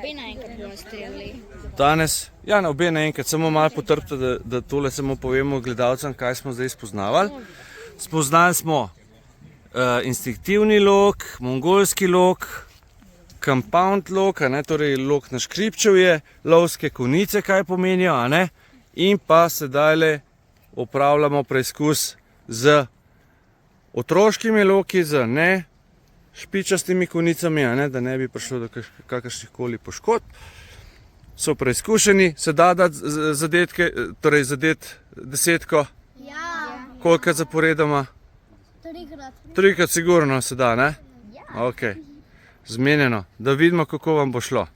obe naenkrat bomo streljali. Danes, ja, na obe naenkrat, samo malo potrpite, da tole samo povemo gledalcem, kaj smo zdaj spoznavali. Spoznali smo instinktivni lok, mongolski lok, compound lok, torej lok na škripčevje, lovske konice, kaj pomenijo, in pa sedaj opravljamo preizkus z otroškimi loki, z ne špičastimi konicami, da ne bi prišlo do kakršnih koli poškodb. So preizkušeni, se da dati zadetke, torej zadeti desetko. Ja. Kolikrat zaporedoma? Trikrat sigurno se da, ne? Ja. Ok, zmenjeno, da vidimo, kako vam bo šlo.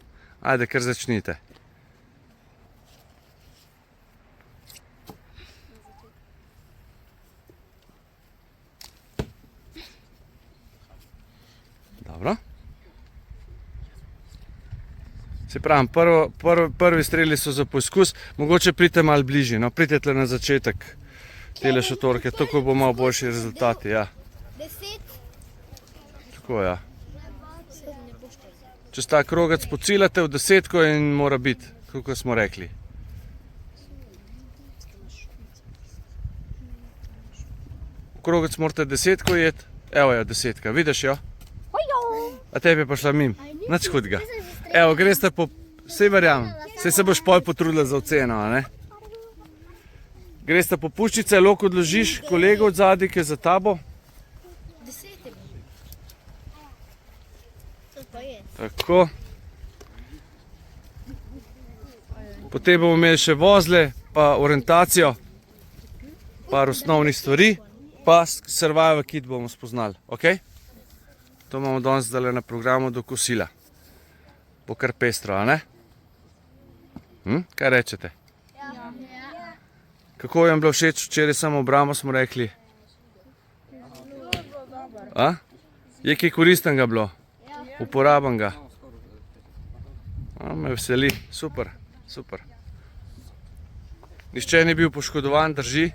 Ajde, kar začnite. Dobro. Se pravim, prvi streli so za poizkus, mogoče pridite malo bližje, no, pridite tle na začetek tele šotorke, tako bo malo boljši rezultati, ja. 10. Tako, ja. Čez ta krogec pocilate v desetko in mora biti, kako smo rekli. V krogec morate desetko jeti, evo jo desetka, vidiš jo? A tebi je pa šla mim, nič hudega. Evo, greste po, sej verjamem, sej se boš pol potrudila za oceno, ne? Greste po puščice, lok odložiš, kolega od zadaj, ki je za tabo. 10. Tako. Potem bomo imeli še vozle, pa orientacijo, par osnovnih stvari, pa survival kit bomo spoznali, ok? To imamo danes zdaj na programu do kosila. Bo kar pestro, a ne? Kaj rečete? Ja. Kako vam bilo všeč včeraj samo obrambo, smo rekli? A? Je kaj koristnega bilo? Uporabenega? Me veseli, super, super. Nihče ni bil poškodovan, drži?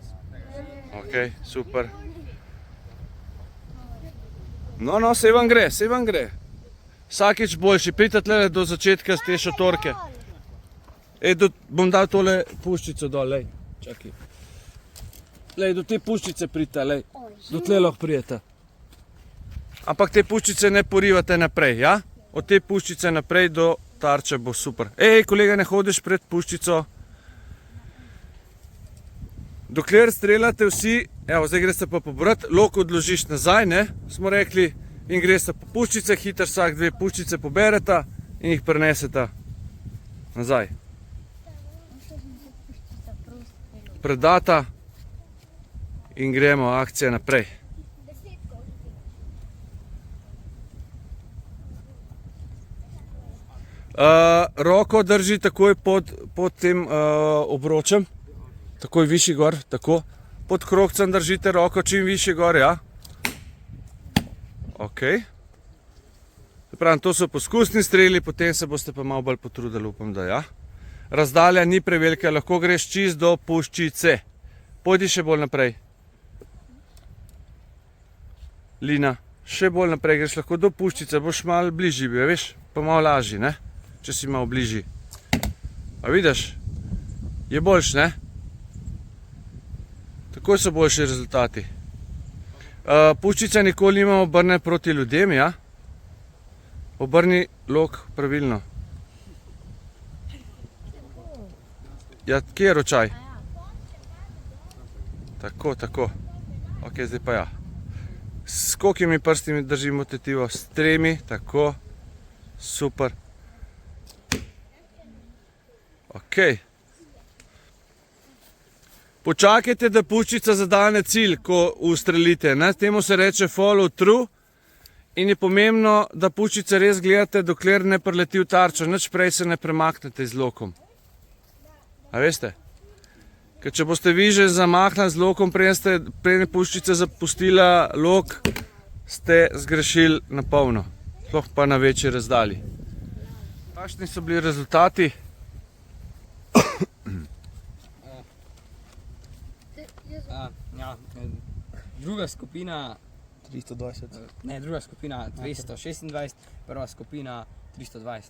Ok, super. No, sej vam gre, sej vam gre. Vsakič boljši, pridite tle do začetka te šotorke. Bom dal tole puščico dol, lej, čakaj. Lej, do te puščice pridite, lej, do tle lahko pridete. Ampak te puščice ne porivate naprej, ja? Od te puščice naprej do tarče bo super. Kolega, ne hodiš pred puščico. Dokler streljate vsi, evo, zdaj greste pa pobrati, lok odložiš nazaj, ne, smo rekli, in greste po puščice, hitro vsak dve puščice pobereta in jih prineseta nazaj. Predata in gremo akcija naprej. Roko drži takoj pod tem obročem. Takoj višji gor, tako. Pod krogcem držite roko čim višji gor, ja. Ok. Pravim, to so poskusni streli, potem se boste pa malo bolj potrudili, upam, da ja. Razdalja ni prevelika, lahko greš čist do puščice. Pojdi še bolj naprej. Lina, še bolj naprej greš, lahko do puščice, boš malo bližji, veš, pa malo lažji, ne? Če si malo bližji. A vidiš? Je boljš, ne? Takoj so boljši rezultati. Puščica nikoli nimamo obrne proti ljudem, ja? Obrni lok pravilno. Ja, kje je ročaj? Tako, tako. Ok, zdaj pa ja. S kolikimi prstimi držimo tetivo? S 3, tako. Super. Ok. Počakajte, da puščica zadane cilj, ko ustrelite. Temu se reče follow through in je pomembno, da puščice res gledate, dokler ne prileti v tarčo. Nič prej se ne premaknete z lokom. A veste? Ker če boste vi že zamahnili z lokom, preden je puščica zapustila lok, ste zgrešili na polno. Sploh pa na večji razdalji. Kakšni so bili rezultati? Druga skupina 320. Ne, druga skupina 226, prva skupina 320.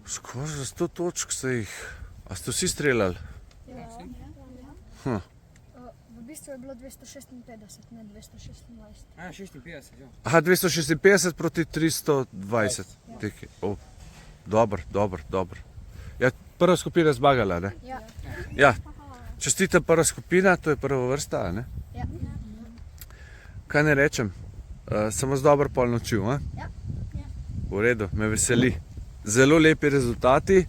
Skoraj za 100 točk ste jih. A ste vsi streljali? Ja. Hm. V bistvu je bilo 256, ne 226. 56, ja. Aha, 256 proti 320. Oh, dobro. Ja, prva skupina je zmagala, ne? Ja. Ja. Čestita prva skupina, to je prva vrsta, ne? Ja. Kaj ne rečem? Sem vas dobro pol naučil, a? Ja. V redu, me veseli. Zelo lepi rezultati.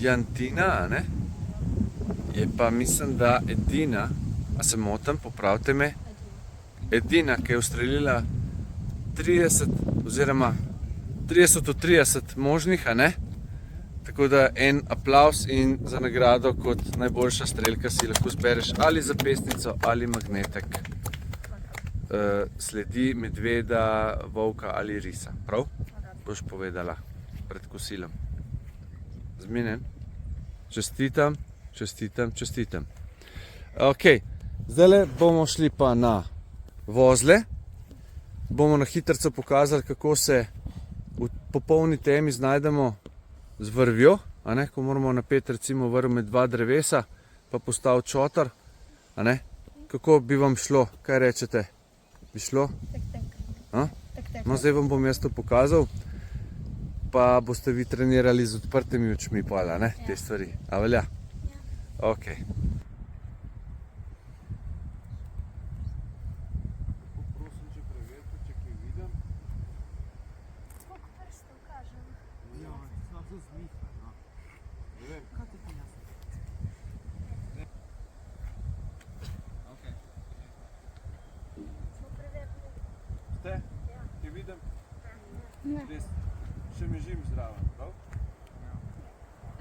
Jantina, a ne? Je pa mislim, da edina, a se motim, popravite me, edina, ki je ustrelila 30 oziroma 30 od 30 možnih, a ne? Tako da en aplavz in za nagrado kot najboljša strelka si lahko zbereš ali zapestnico ali magnetek. Sledi medveda, volka ali risa. Prav? Boš povedala pred kosilom. Zmenjen? Čestitam. Ok, zdaj bomo šli pa na vozle. Bomo na hitrico pokazali, kako se v popolni temi znajdemo z vrvjo, a ne, ko moramo napeti recimo vrv med dva drevesa, pa postaviti šotor, a ne. Kako bi vam šlo, kaj rečete? Bi šlo? Tak. No, zdaj vam bom jaz to pokazal, pa boste vi trenirali z odprtimi očmi pol, a ne, te stvari. A velja? Ok. Prosim, če preverite, če kaj vidim. Koliko prstov kažem? Ja, znam to zmihati, no. Ne vem. Kaj ti ti jasno? Okay. Smo preverili. Ste? Ja. Kaj vidim? Ne. Res, še mi žim zraven, prav?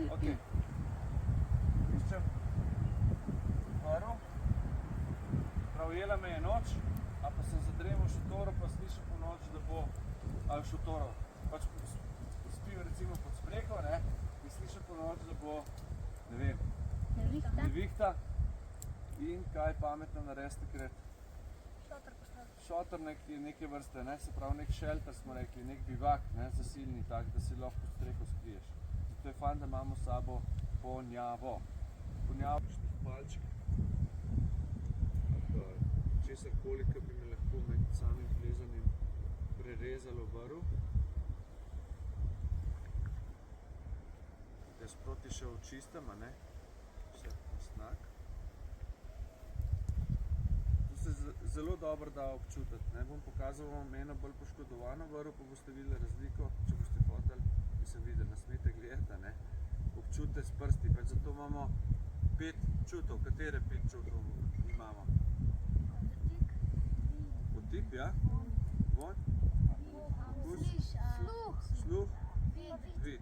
Ok. Iščem vrv. Prav, jela me je noč, a pa sem zadremal v šotoru, pa slišal po noč, da bo, ali v šotoru, pač spim recimo pod spreko, ne, in slišal po noč, da bo, ne vem, nevihta. In kaj pametno narediti takrat? Šotor postaviti. Šotor neke vrste, ne, se pravi nek shelter smo rekli, nek bivak, ne, zasilni tak, da si lahko pod streho skriješ. Zato je fajn, da imamo s sabo ponjavo. Ponjavo, palček, ali pa česarkoli, ki bi me lahko med samim plezanjem prerezalo vrv. Da sproti še očistam, a ne, vse snak. To se zelo dobro da občutiti, ne, bom pokazal vam eno bolj poškodovano vrv, pa boste videli razliko, če boste hoteli, mislim videli, ne smete gledati, ne, občutite s prsti, pač zato imamo 5 čutov. Katere 5 čutov imamo? Otip, ja? Vonj? Okus? Sluh? Vid.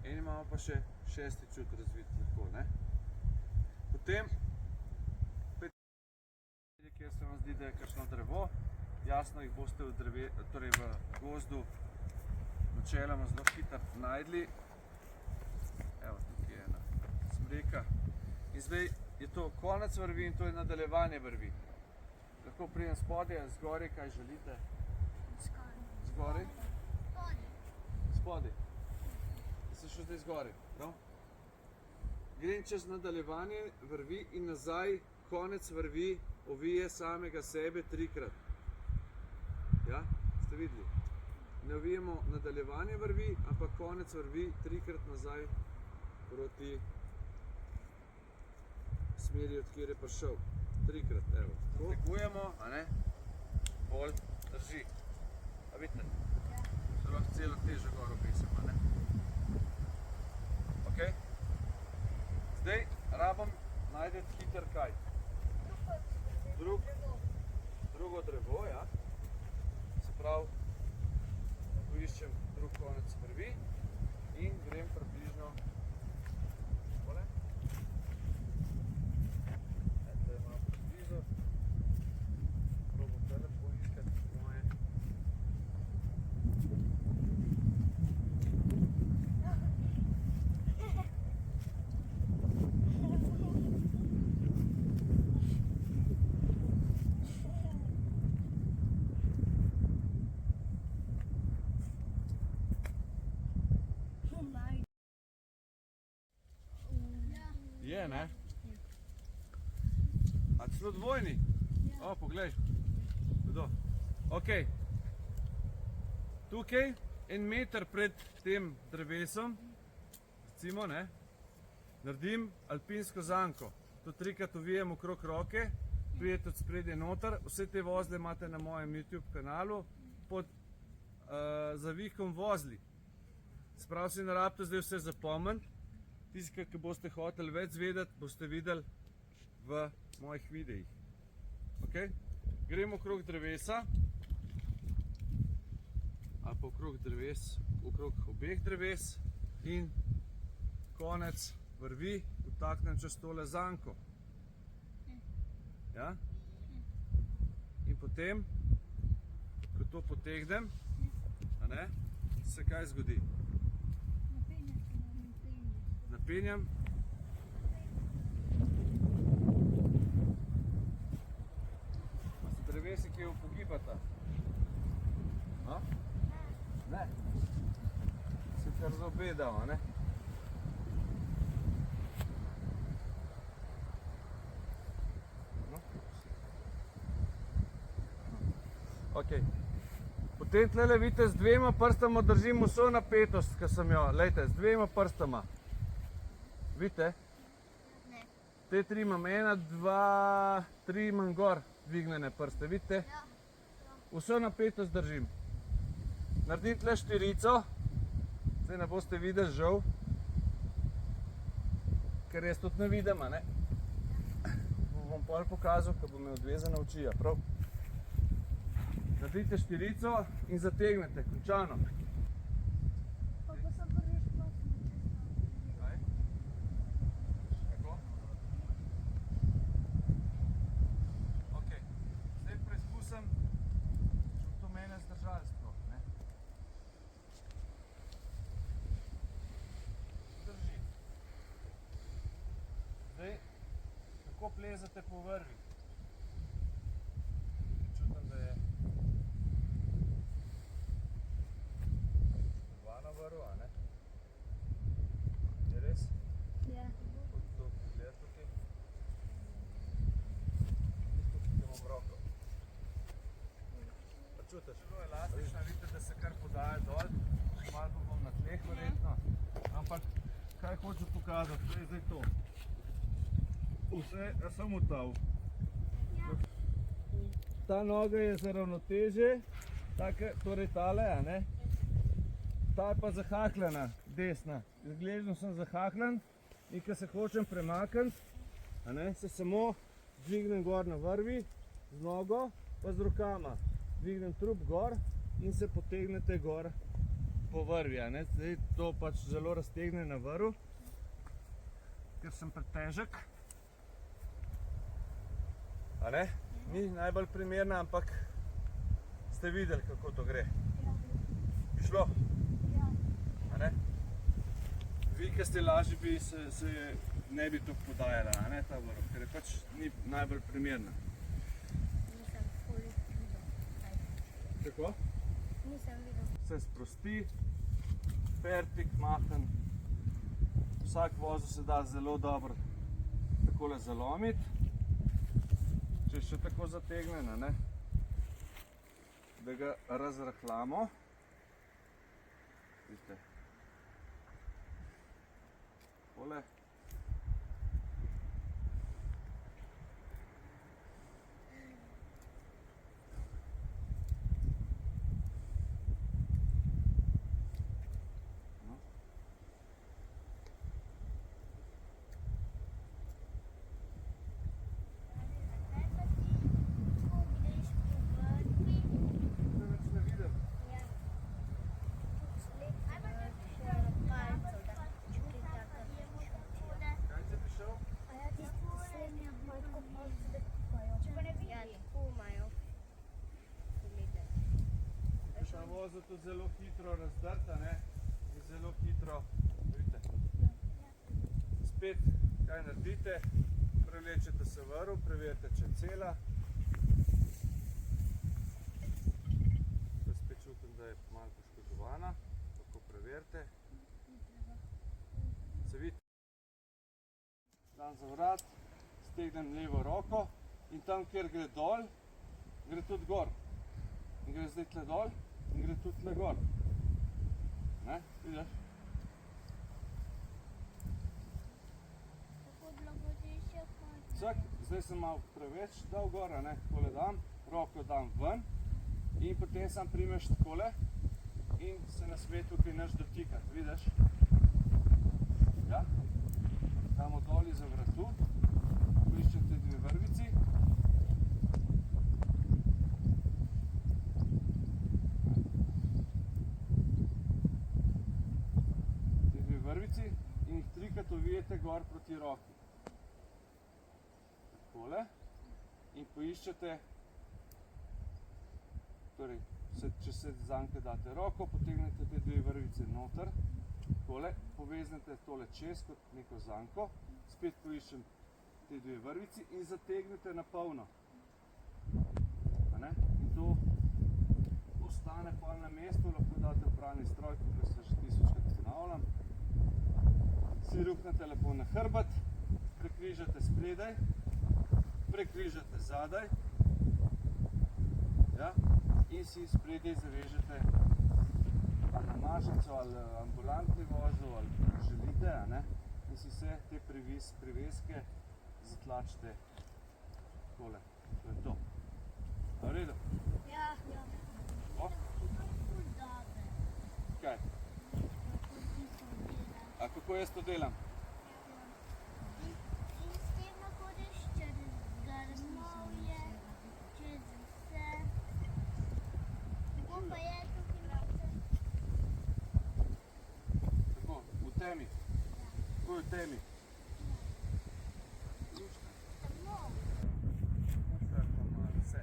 In imamo pa še 6. čut razvit lahko, ne? Potem, kjer se vam zdi, da je kakšno drevo, jasno jih boste v gozdu načeloma zelo hitro najdli. Evo, tukaj je ena smreka. In zdaj je to konec vrvi in to je nadaljevanje vrvi. Lahko pridem spodje, zgoraj, kaj želite? Zgoraj? Spodaj. Sem šel zdaj zgoraj, prav? Grem čez nadaljevanje vrvi in nazaj, konec vrvi ovije samega sebe 3-krat. Ja, ste videli? Ne ovijemo nadaljevanje vrvi, ampak konec vrvi 3-krat nazaj proti smeri, od kjer je prišel. 3-krat, evo. Dvigujemo, a ne? Bolj drži. A vidite? Se lahko celo težo gor obesim, a ne? Ok? Zdaj rabim najdeti hiter kaj. Drugo drevo, ja. Se pravi, poiščem drug konec vrvi in grem približno takole. To je malo blizu. Probam tele poiskati moje. ne? A celo dvojni? O, poglej. Kdo? Ok. Tukaj, 1 meter pred tem drevesom, recimo, ne, naredim alpinsko zanko. To 3-krat uvijem okrog roke, pridete od spredje noter. Vse te vozle imate na mojem YouTube kanalu pod zavihkom vozli. Sprav si ne rabite zdaj vse zapomniti. Tisti, ki boste hoteli več zvedeti, boste videli v mojih videih. Okay? Gremo okrog drevesa, ali pa okrog dreves, okrog obeh dreves in konec vrvi vtaknem čez tole zanko. Ja? In potem, ko to potegnem, a ne, se kaj zgodi? Napenjam. Pa se drevesi, ki jo pogibata? A? Ne. Se kar zobe dava, ne? No. Ok. Potem tlele vidite, z 2 prstama držim vso napetost, ki sem jo, lejte, z 2 prstama. Vidite? Ne. Te 3 imam, 1, 2, 3 imam gor dvignjene prste, vidite? Ja. Vso napetost držim. Naredim tle 4-ico, zdaj ne boste videli, žal, ker jaz tudi ne vidim, a ne? Bom pol pokazal, ko bom imel odvezane oči, ja, prav? Naredite 4-ico in zategnete, končano. Pa se vrneš prosim. Kaj? Kako? Ok, zdaj preizkusim, če bo to mene zdržali sploh, ne? Drži. Zdaj, kako plezate po vrvi? Čutim, da je vana vrv, a ne? Je res? Ja. Kot to gleda tukaj. Tukaj imam roko. Pa čutiš? Zelo elastična, vidite, da se kar podaja dol. Malo pa bom na tleh verjetno. Ampak, kaj hočem pokazati? To je zdaj to. Vse, jaz sem utal. Ta noga je za ravnotežje, torej tale, a ne? Ta je pa zahakljena, desna. Izgledno sem zahakljen in ko se hočem premakniti, a ne, se samo dvignem gor na vrvi z nogo pa z rokama. Dvignem trup gor in se potegnete gor po vrvi, a ne. Zdaj to pač zelo raztegne na vrv, ker sem pretežek. A ne? Ni najbolj primerna, ampak ste videli, kako to gre. Bi šlo? A ne? Vi, ki ste lažji, bi se ne bi tako podajala, a ne, ta vrv, ker je pač ni najbolj primerna. Nisem ful videl. Kako? Nisem videl. Se sprosti, fertik, mahen. Vsak vozel se da zelo dobro takole zalomiti. Če še tako zategnen, a ne, da ga razrahljamo. Vidite. Takole. No. Več ne vidim. Kaj si prišel? Boš na vozu tudi zelo hitro razdrt, a ne? In zelo hitro, vidite. Spet, kaj naredite? Prevlečete se vrv, preverite, če je cela. Spet čutim, da je malo poškodovana. Lahko preverite. Se vidite. Dan za vrat, stegnem levo roko in tam, kjer gre dol, gre tudi gor. In gre zdaj tle dol in gre tudi tle gor. Ne, vidiš? Cak, zdaj sem malo preveč dal gor, a ne, takole dam, roko dam ven in potem sam primeš takole in se ne sme tukaj nič dotikati, vidiš? Ja, damo dol iza vratu, poiščete dve vrvici. Te dve vrvici in jih trikrat ovijete gor proti roki. Takole. In poiščete, torej, če se zanke date roko, potegnete te dve vrvice noter, takole, poveznete tole čez kot neko zanko, spet poiščem te dve vrvici in zategnete na polno. In to ostane pol na mestu, lahko date v pralni stroj, tukaj se že 1000krat ponavljam. Si ruknete lepo na hrbet, prekrižate spredaj, prekrižate zadaj, ja, in si spredaj zavežete ali na mašico, ali ambulantni vozel, ali želite, a ne, in si vse te priveske zatlačite takole. To je to. A v redu? Ja. O? Kaj? A kako jaz to delam? In s tem hodiš čez grmovje, čez vse. Kako pa je tukaj noter? Tako, v temi. Tako je v temi. Samo. Kar pa malo vse.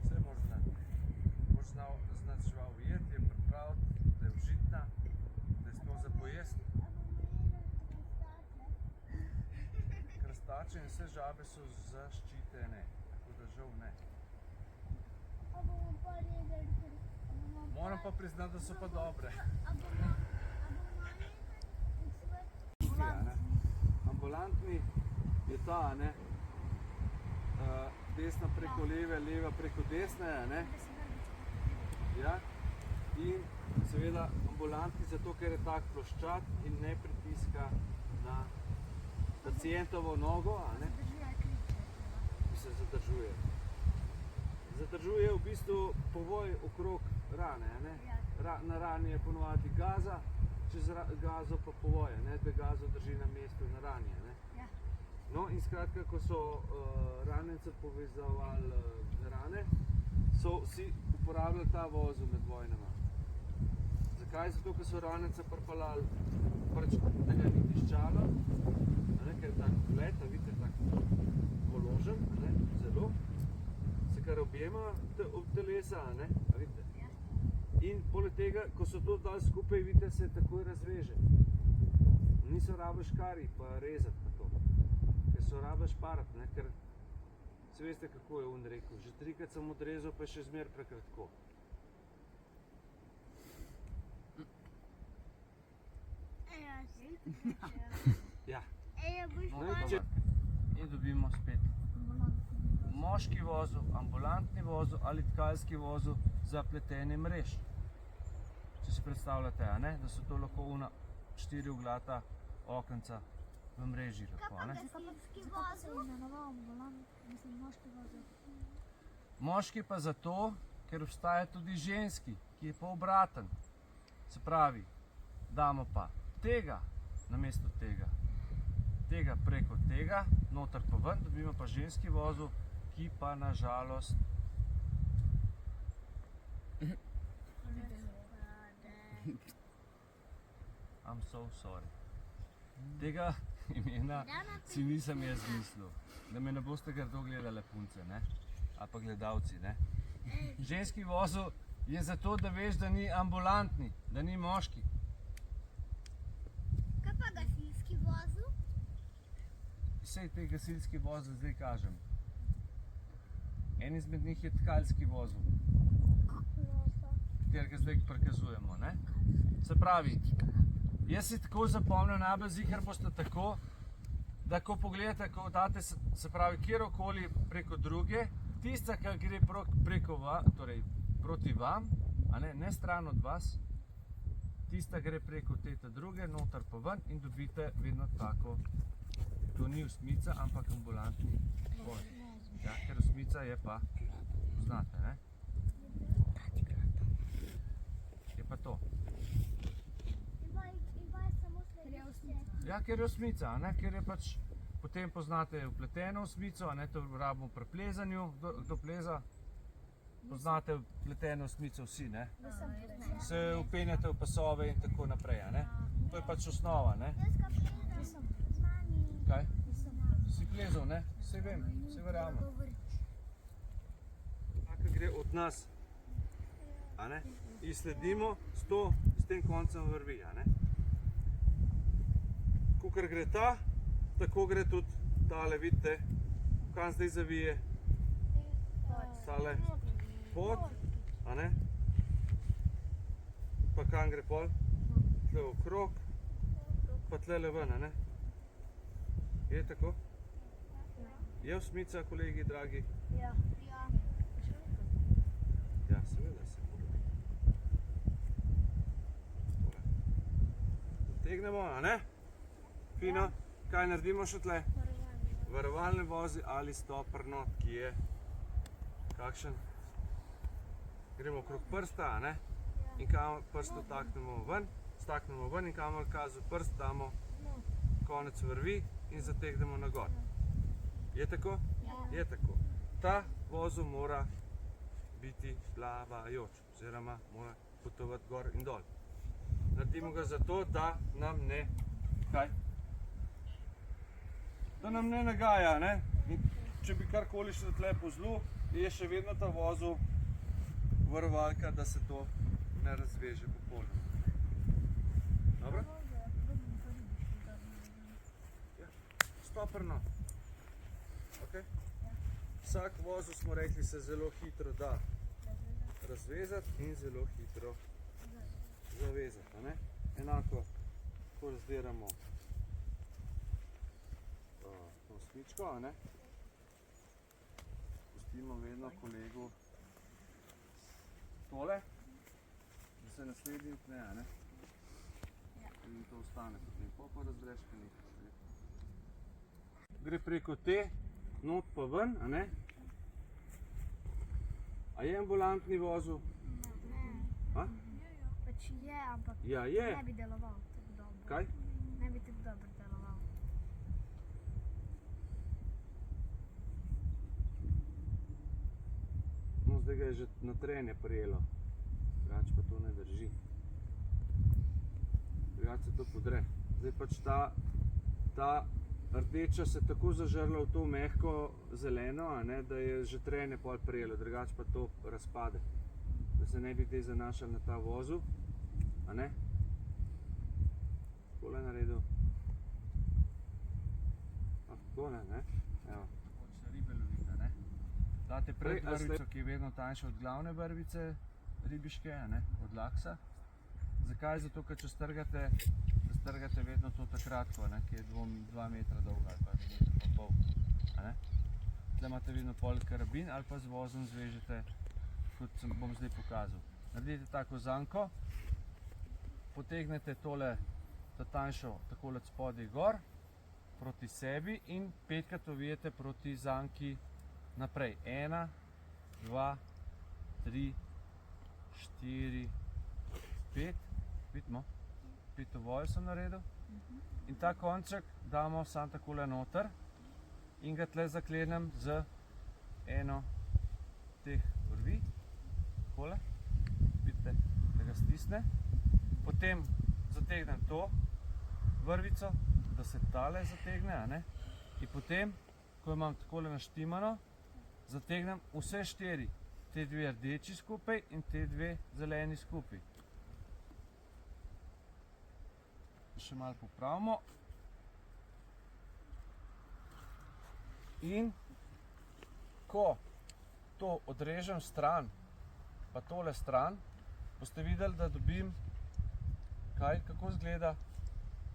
Vse moraš znati. Moraš znati žival ujeti, je pripraviti, da je užitna, da je sploh za pojesti. Krastače in vse žabe so zaščitene, tako da žal ne. A bomo pa jedli, Moram pa priznati, da so pa dobre. a bomo jedli A ne? Ambulantni je ta, a ne? Desna preko leve, leva preko desne, a ne? Ja? In seveda ambulantni zato, ker je tak ploščat in ne pritiska na pacientovo nogo, a ne? In se zadržuje. Zadržuje v bistvu povoj okrog rane, a ne? Na rani je ponovadi gaza, čez gazo pa povoj, a ne? Da gazo drži na mestu na rani, a ne? Ja. No in skratka, ko so ranjence povezovali rane, so vsi uporabljali ta vozel med vojnama. Zakaj? Zato, ker so ranjence pripeljali, da ga ni tiščalo, ker je tak vlet, vidite, tak položen, zelo, se kar objema telesa, vidite. In poleg tega, ko so to dali skupaj, vidite, se takoj razveže. Niso rabili škarij pa rezati pa to, ker so rabili šparati, ker se veste, kako je on rekel, že 3krat sem odrezal, pa je še zmer prekratko. Ja. In dobimo spet moški vozel, ambulantni vozel ali tkalski vozel za pletenje mrež. Če si predstavljate, da so to lahko ona 4 uglata okenca v mreži. gasilski vozel? Moški pa zato, ker obstaja tudi ženski, ki je pa obraten. Se pravi, damo pa tega namesto tega, tega preko tega, noter pa ven, dobimo pa ženski vozel, ki pa na žalost I'm so sorry. Tega imena si nisem jaz mislil, da me ne boste grdo gledale punce, ne? Ali pa gledalci, ne? Ženski vozel je zato, da veš, da ni ambulantni, da ni moški. Kaj pa gasilski vozel? Vsej te gasilski vozel zdaj kažem. En izmed njih je tkalski vozel, katerega zdaj prikazujemo, ne? Se pravi, jaz si tako zapomnil, najbolj ziher boste tako, da ko pogledate, ko date se pravi kjerokoli preko druge, tista, ki gre torej proti vam, a ne stran od vas, tista gre preko te druge, noter pa ven in dobite vedno tako, to ni osmica, ampak ambulantni voz. Ja, ker osmica je pa, poznate, ne? Je pa to. Ima samo središče. Ja, ker je osmica, a ne? Ker je pač, potem poznate vpleteno osmico, a ne, to rabimo pri plezanju, kdo pleza? Poznate vpleteno osmico vsi, ne? Se upenjate v pasove in tako naprej, a ne? To je pač osnova, ne? Jaz ga plezam z mami. Kaj? Si plezal, ne? Saj vem, saj verjamem. Taka gre od nas, a ne? In sledimo s tem koncem vrvi, a ne? Kakor gre ta, tako gre tudi tale, vidite, kam zdaj zavije. Tale pot, a ne? Pa kam gre pol? Tle okrog, pa tlele ven, a ne? Je tako? Je osmica, kolegi dragi? Ja. Ja, seveda se mora. Tegnemo, a ne? Fino. Kaj naredimo še tle? Varovalne vozi ali stoprno, ki je kakšen? Gremo okrog prsta, a ne? In kamor prst staknemo ven in kamor kazu prst damo konec vrvi in zategnemo na gor. Je tako? Je tako. Ta vozu mora biti plavajoč, oziroma mora potovati gor in dol. Naredimo ga zato, da nam ne, kaj? Da nam ne nagaja, ne? In če bi karkoli še tle po zlu, je še vedno ta vozu varovalka, da se to ne razveže po polju. Dobro? Ja, stoprno. Okay. Vsak vozu, smo rekli, se zelo hitro da razvezati in zelo hitro zavezati, a ne? Enako, ko razdiramo to osmičko, a ne? Pustimo vedno kolegu tole, da se naslednji tne, a ne? In to ostane potem, pa razbreš kaj nekaj. Gre preko te, not pa ven, a ne? A je ambulantni vozu? A? Pač je, ampak Ja, je. ne bi deloval tako dobro. Kaj? Ne bi tako dobro deloval. No, zdaj ga je že na trenje prijelo. Drugače pa to ne drži. Drugače se to podre. Zdaj pač ta rdeča se tako zažrla v to mehko zeleno, a ne, da je že trenje pol prijelo, drugače pa to razpade. Da se ne bi te zanašali na ta vozu, a ne? Takole naredil. Takole, ne? Evo. Hoče ribe loviti, ne? Date pred vrvico, ki je vedno tanjša od glavne vrvice ribiške, a ne? Od laksa. Zakaj? Zato, ker če strgate vedno to takratko, ne? Ki je 2 metra dolga ali pa 1,5 metra, a ne? Tle imate vedno pol karabin ali pa z vozom zvežete, kot bom zdaj pokazal. Naredite tako zanko, potegnete tole, ta tanjšo, takole spodaj gor, proti sebi in 5krat ovijete proti zanki naprej. 1, 2, 3, 4, 5, vidimo, 5 ovoj sem naredil. In ta konček damo sam takole noter in ga tle zaklenem z eno teh vrvi, takole, vidite, da ga stisne. Potem zategnem to vrvico, da se tale zategne, a ne? In potem, ko imam takole naštimano, zategnem vse 4, te 2 rdeči skupaj in te 2 zeleni skupaj. Še malo popravimo. In ko to odrežem stran, pa tole stran, boste videli, da dobim, kako izgleda,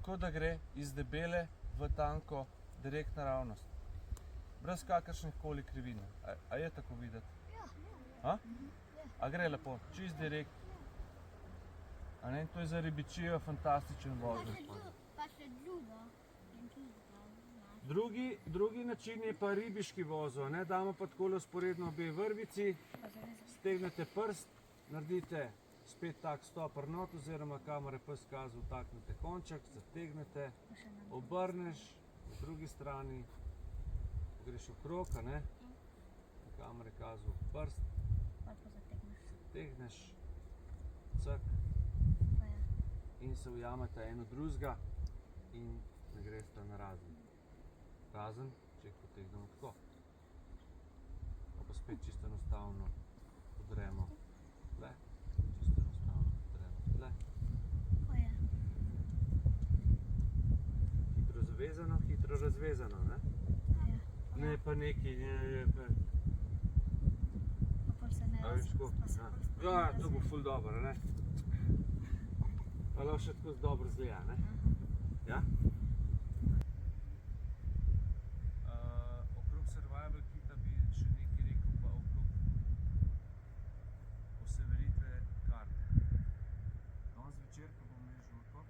kot da gre iz debele v tanko direktna ravnost. Brez kakršnih koli krivine. A je tako videti? Ja. A gre lepo, čist direkt. A ne, to je za ribičijo fantastičen vozel. Pa še drugo. In tudi Drugi način je pa ribiški vozel, ne, damo pa takole usporedno obe vrvici, stegnete prst, naredite spet tak stopper not, oziroma kamere pes kazal, taknete konček, zategnete, obrneš, na drugi strani greš okrog, a ne, kamere kazal prst, zategneš, cak in se ujamete eno drugega in ne greste na razen. Razen, če jih potegnemo tako. Pa spet čisto enostavno podremo tle, čisto enostavno podremo tle. Hitro zavezano, hitro razvezano, ne? Ne pa neki, a veš tako? Ja, to bo ful dobro, ne? Pa lahko še tako dobro zgleda, ne? Ja? Okrog survival kita bi še nekaj rekel, pa okrog poseveritve karte. Danes večer, ko bomo imeli žurko,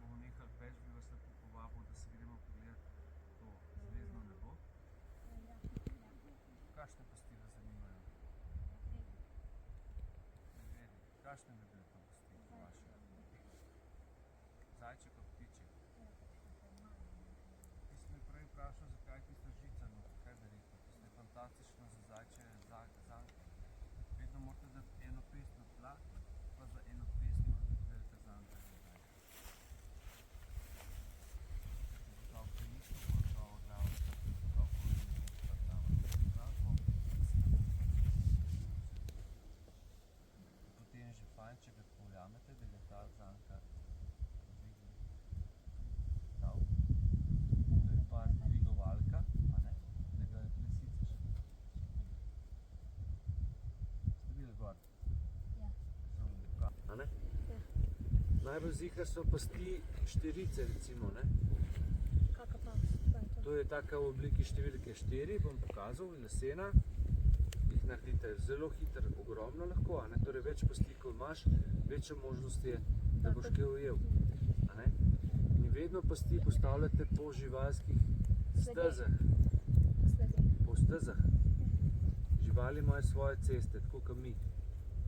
bomo nehali peč, bi vas lepo povabil, da se gremo pogledati to zvezdno nebo. Kakšne pasti vas zanimajo? Medvedi. Kakšne medvede to pasti vaše? Zajček od ptiček. Ti si me prej vprašal, zakaj je tista žica, no kaj bi rekel, tista je fantastična za zajče zanke. Vedno morate dati eno pest na tla, pa za eno pest morate velika zanka za zajče. Če bo dal penisko, bo dal glavo, dal zanko, potem je že fajn, če ga povljamete, da ga ta zanka dvigovalka, a ne, da ga lisice še ste bili gor? Ja. A ne? Ja. Najbolj zihar so pasti štirice recimo, ne? Kaka pa? To je taka v obliki številke 4, bom pokazal, lesena. Jih naredite zelo hitro, ogromno lahko, a ne? Torej več pasti, ko imaš, večja možnost je, da boš kaj ujel, a ne? In vedno pasti postavljate po živalskih stezah. Po stezah. Živali imajo svoje ceste, tako kot mi,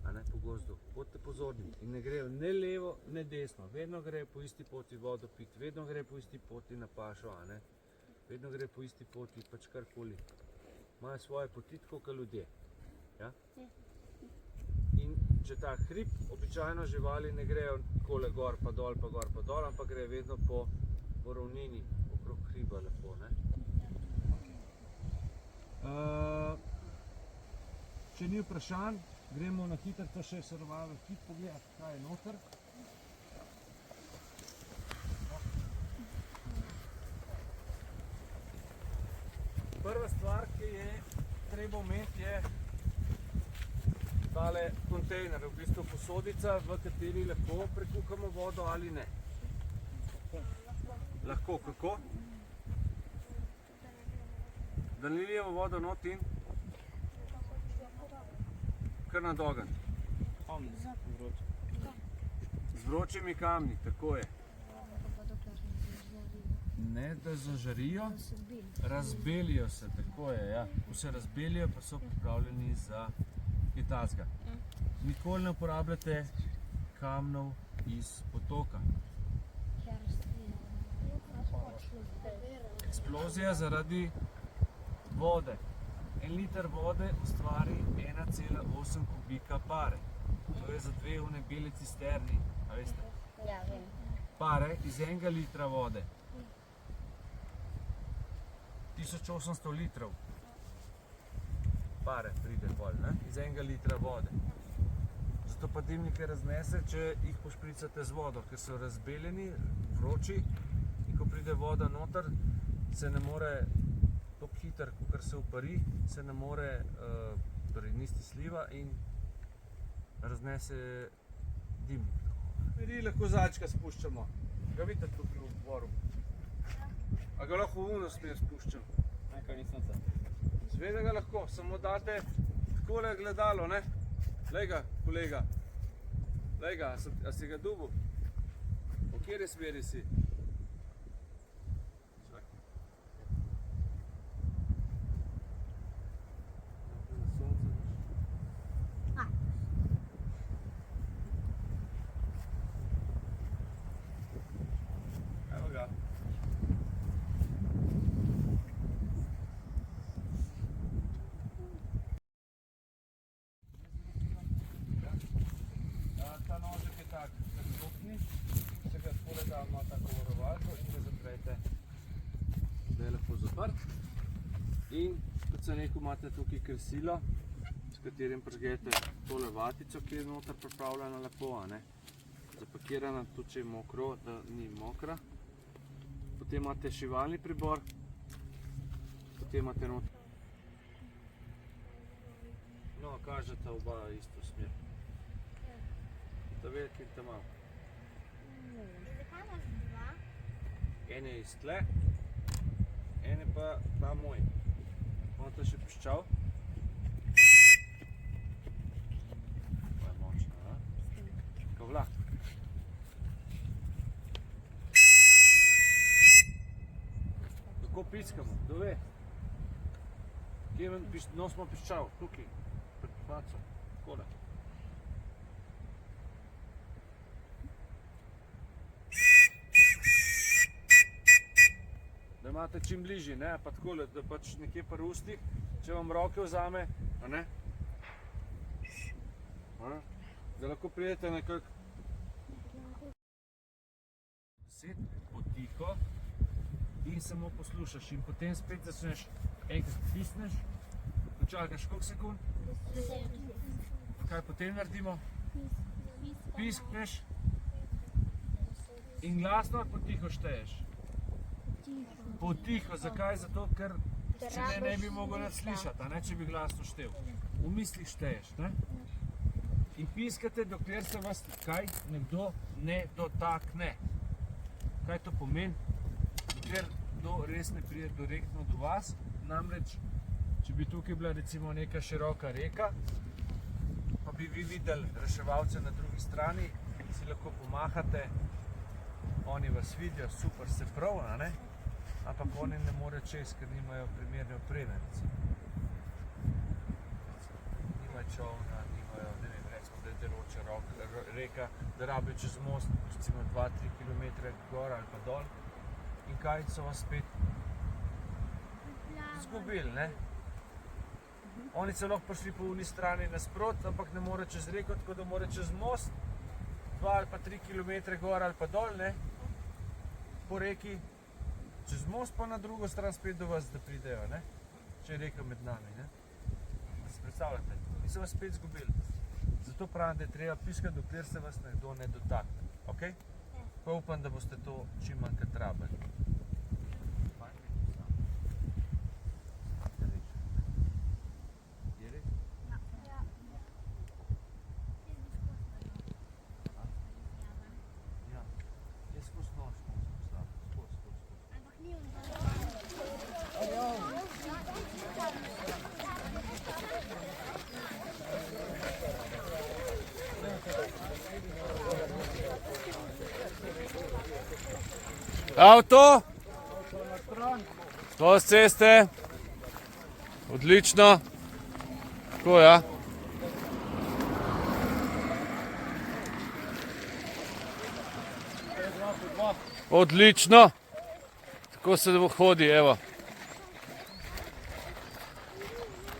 a ne, po gozdu. Bodite pozorni in ne grejo ne levo, ne desno. Vedno grejo po isti poti vodo piti, vedno grejo po isti poti na pašo, a ne. Vedno grejo po isti poti, pač karkoli. Imajo svoje poti, tako kot ljudje. Ja? In če ta hrib, običajno živali ne grejo takole gor pa dol, ampak grejo vedno po ravnini, okrog hriba lepo, ne. Če ni vprašanj, gremo na hitrco še survival kit pogledati, kaj je noter. Prva stvar, ki je treba imeti, je tale kontejner, v bistvu posodica, v kateri lahko prekuhamo vodo ali ne. Lahko, kako? Da nalijemo vodo not in kar na dogan. Z vročimi kamni, tako je. Ne, da zažarijo, razbelijo se, tako je, ja. Ko se razbelijo, pa so pripravljeni za kaj takega. Nikoli ne uporabljate kamnov iz potoka. Eksplozija zaradi vode. 1 liter vode ustvari 1,8 kubika pare. To je za 2 one bele cisterni, a veste? Ja, vem. Pare iz 1 litra vode. 1800 litrov pare pride pol, ne? Iz 1 litra vode. Zato pa dimnike raznese, če jih pošpricate z vodo, ker so razbeljeni, vroči, in ko pride voda noter, se ne more tako hiter, kakor se upari, se ne more, torej ni stisliva in raznese dimnik. Meri lahko zajčka spuščamo. Ga vidite tukaj v dvoru? A A ga lahko v uno smer spuščam? Nekaj ni sonca. Seveda ga lahko, samo date takole gledalo, ne? Lej ga, kolega. Lej ga, a si ga dubil? Po kjeri smeri si? Evo ga. Ta nožek je tak skupni, se ga takole da ima tako varovalko in ga zaprete. Zdaj je lepo zaprt. In kot sem rekel, imate tukaj krsilo, s katerim prižgete tole vatico, ki je noter pripravljena lepo, a ne? Zapakirana, tudi če je mokro, da ni mokra. Potem imate šivalni pribor, potem imate noter. No, kažete oba isto smer. Ta veliki in ta mal. Zakaj imaš dva? En je iz tle, en je pa ta moj. Imate še piščal. To je močno, a? Ko vlak. Kako piskamo, kdo ve? Kje nosimo piščal? Tukaj, pred faco, takole. Da imate čim bližje, ne, pa takole, da pač nekje pri ustih, če vam roke vzame, a ne? Da lahko prijete nekako potiho in samo poslušaš in potem spet začneš, enkrat stisneš, počakaš koliko sekund, kaj potem naredimo? Piskneš in glasno ali potiho šteješ? Potiho, zakaj? Zato, ker če ne bi mogel nič slišati, a ne, če bi glasno štel. V mislih šteješ, ne? In piskate, dokler se vas kaj nekdo ne dotakne. Kaj to pomeni? Dokler res ne pride direktno do vas, namreč, če bi tukaj bila recimo neka široka reka, pa bi vi videli reševalce na drugi strani, si lahko pomahate, oni vas vidijo, super, se prav, a ne? Ampak oni ne morejo čez, ker nimajo primerne opreme, recimo. Nimajo čovna, nimajo, ne vem, recimo, da je deroča reka, da rabijo čez most, recimo 2-3 km gor ali pa dol. In kaj so vas spet izgubili, ne? Oni so lahko prišli po uni strani nasprot, ampak ne more čez reko, tako da more čez most, 2 ali pa 3 km gor ali pa dol, ne? Po reki, čez most pa na drugo stran spet do vas, da pridejo, ne? Če je reka med nami, ne? Da se predstavljate, in so vas spet izgubili. Zato pravim, da je treba piskati, dokler se vas nekdo ne dotakne, okej? Pa upam, da boste to čim manjkrat rabili. Avto, to z ceste, odlično, tako ja. Odlično, tako se hodi, evo.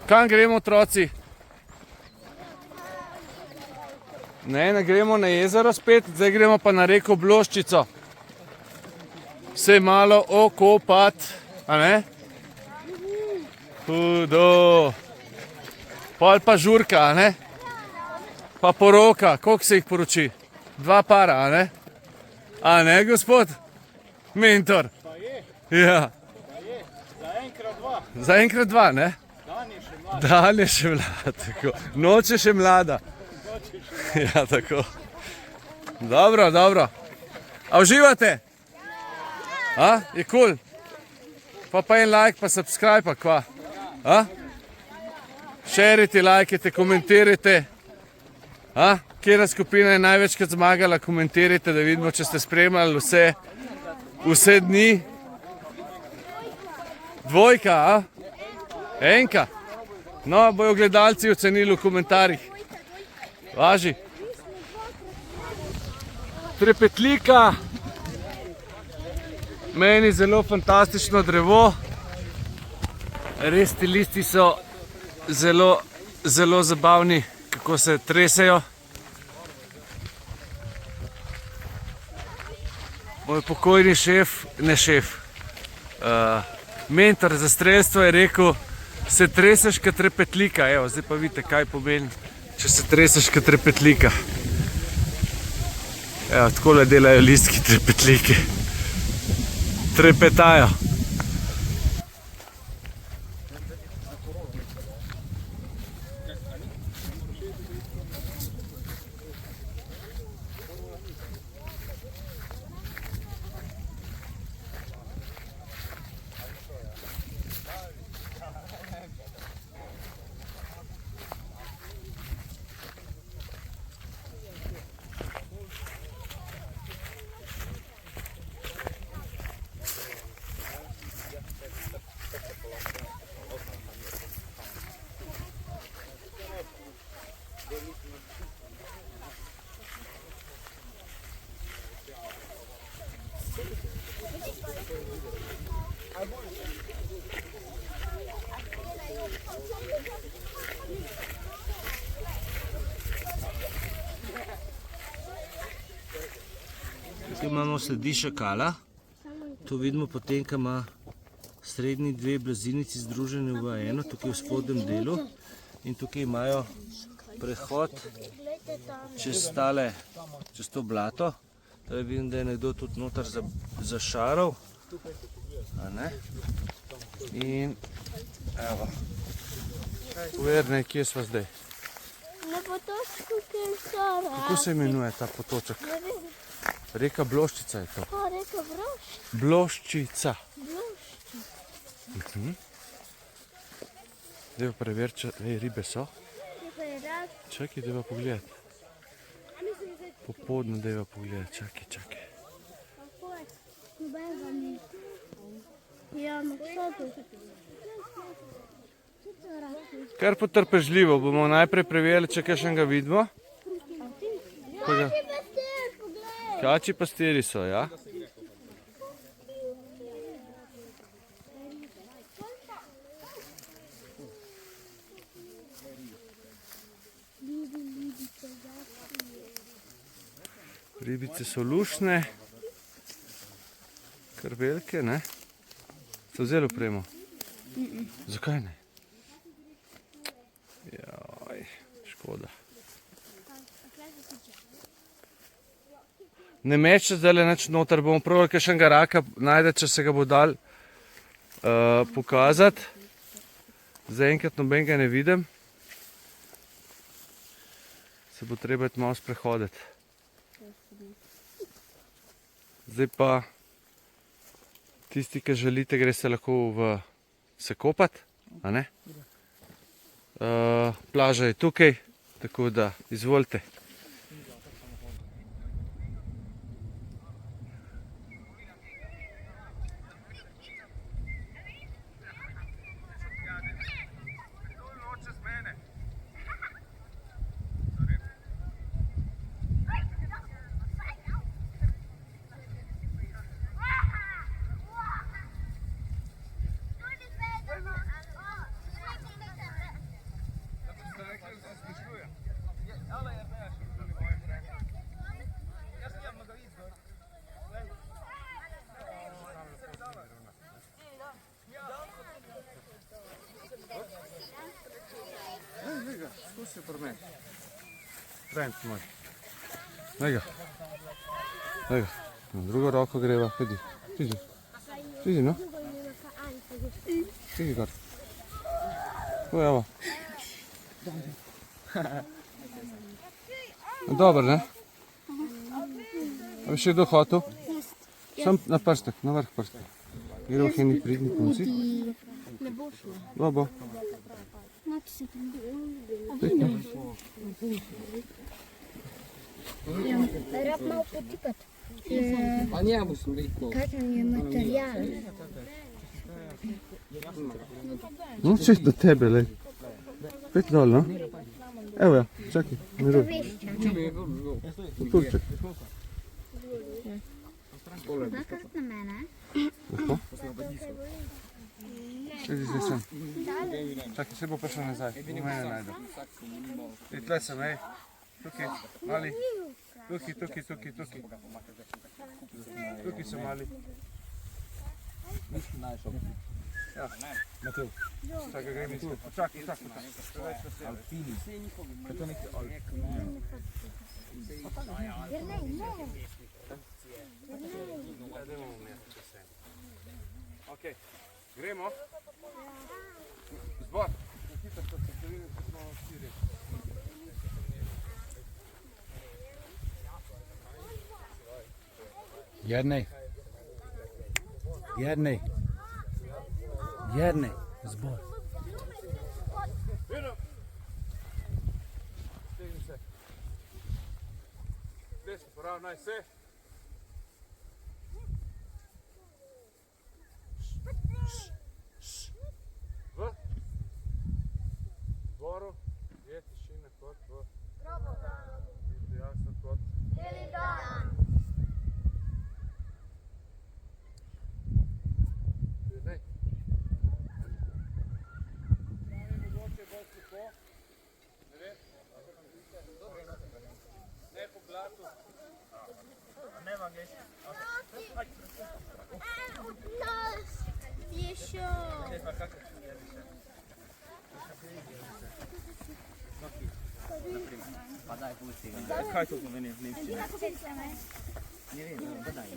Kam gremo, otroci? Ne gremo na jezero spet, zdaj gremo pa na reko Bloščico. Se malo okopat, a ne? Hudo. Pol pa žurka, a ne? Pa poroka, koliko se jih poroči? 2 para, a ne? A ne, gospod? Mentor. Pa je, Ja, zaenkrat 2, zaenkrat 2, ne? dan je še mlad, Dan je še mlada, tako. Noč je še mlada. noč je še mlad. Ja, tako. Dobro, dobro. A uživate? A? Je kul? Pa en like, pa subscribe, pa kva. A? Šerite, lajkite, komentirajte. A? Kjera skupina je največkrat zmagala, komentirajte, da vidimo, če ste spremljali vse dni. Dvojka, a? Enka. No, bojo gledalci ocenili v komentarjih. Važi. Trepetlika. Meni zelo fantastično drevo. Res ti listi so zelo zabavni, kako se tresejo. Moj pokojni mentor za strelstvo je rekel, se treseš kot trepetlika. Evo, zdaj pa vidite, kaj pomeni, če se treseš kot trepetlika. Evo, takole delajo listki trepetlike. Trepetajo. Tukaj imamo sledi šakala. To vidimo potem, ko ima srednji dve blazinici združeni v eno, tukaj v spodnjem delu. In tukaj imajo prehod čez to blato. Tukaj vidim, da je nekdo tudi noter zašaral. In evo. Povedi, kje sva zdaj? Na potočku Kelsara. Kako se imenuje ta potoček? Reka Bloščica je to. Pa reka Broš. Bloščica. Bloščica. Daj pa preveri, če ribe so. Tukaj je rak. Čakaj, daj pa pogledati. Popoldne daj pa pogledati, čakaj. Kako je? Kubeva ni. Ja, no što tu? Kar potrpežljivo, bomo najprej preverili, če kakšnega vidimo. Kači pastiri so, ja? Ribice so lušne, kar velike, ne? So vzeli opremo? Zakaj ne? Jaj, škoda. Ne meče zdaj nič noter, bomo probali kakšnega raka najde, če se ga bo dal pokazati. Zaenkrat nobenega ne vidim. Se bo treba malo sprehoditi. Zdaj pa tisti, ki želite, greste lahko se kopati, a ne? Plaža je tukaj, tako da izvolite. Spusti pri meni. Trend moj. Daj ga. Na drugo roko greva. Pidi, no. Pidi, kar. Evo. Dobar, ne? A bi še kdo hotel? Sam na prstek, na vrh prstek. Gremo v eni pridni punci. Ne bo šlo. Bo. Mati se tam. Rad malo potipati. Pa njemu sem rekel. Kakšen je material? No, če do tebe, lej. Pet dol, no? Evo ja, čakaj, miruj. Če bi je bil. Turček. Znaš na mene? Lahko? Idi zdaj sem. Čakaj, se bo prišel nazaj. V mene najde. I tle sem, ej. Tukaj, mali. Tukaj. Tukaj so mali. Ja. Matev. Čakaj, grem iskati. Čakaj. Alpini. Kaj to neki alpini? Okay. Gremo? Zbor. Hitro se vidimo, ko smo štiri. Jernej, zbor. Vidim. Stegni se. Desno, poravnaj se. V zboru je tišina kot v jasno kot ne. Mogoče bolj suho, ne vem, ne po blatu. Ne v angleški. Je šel. Pa daj pusti. Kaj to pomeni v nemščini? Ne vem, pa daj.